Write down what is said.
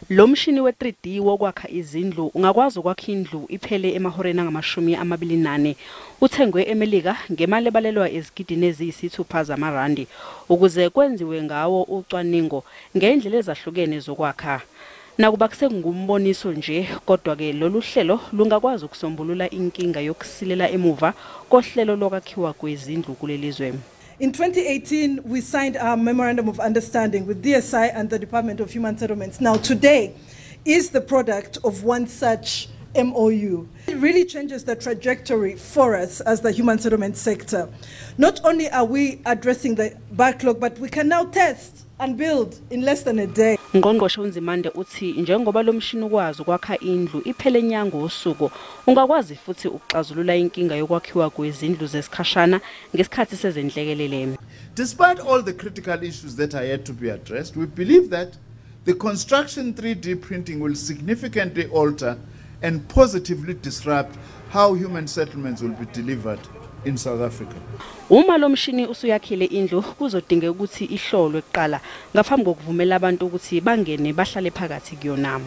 Lo mshini we-3D wokwakha izindlu ungakwazi ukwakha indlu iphele emahoreni angama-24 uthengwe eMelika ngemali ebalelwa ezigidini eziyisithupha zamarandi ukuze kwenziwe ngawo ucwaningo ngendlela ezahlukene zokwakha. Nakuba kusengumboniso nje kodwa-ke lolu hlelo lungakwazi ukusombulula inkinga yokusilela emuva kohlelo lokwakhiwa kwezindlu kuleli zwe. In 2018, we signed our Memorandum of Understanding with DSI and the Department of Human Settlements. Now, today is the product of one such MOU. It really changes the trajectory for us as the human settlement sector. Not only are we addressing the backlog, but we can now test and build in less than a day. uNgqongqoshe Nzimande uthi njengoba lo mshini ukwazi ukwakha indlu iphele nyango usuku ungakwazi futhi ukuxazulula inkinga yokwakhiwa kwezindlu zesikhashana ngesikhathi sezenhlekelele. Despite all the critical issues that are yet to be addressed, we believe that the construction 3D printing will significantly alter and positively disrupt how human settlements will be delivered in South Africa. Uma lo mshini usuyakhile indlu kuzodingeka ukuthi ihlolwe kuqala ngaphambi kokuvumela abantu ukuthi bangene bahlale phakathi kuyona.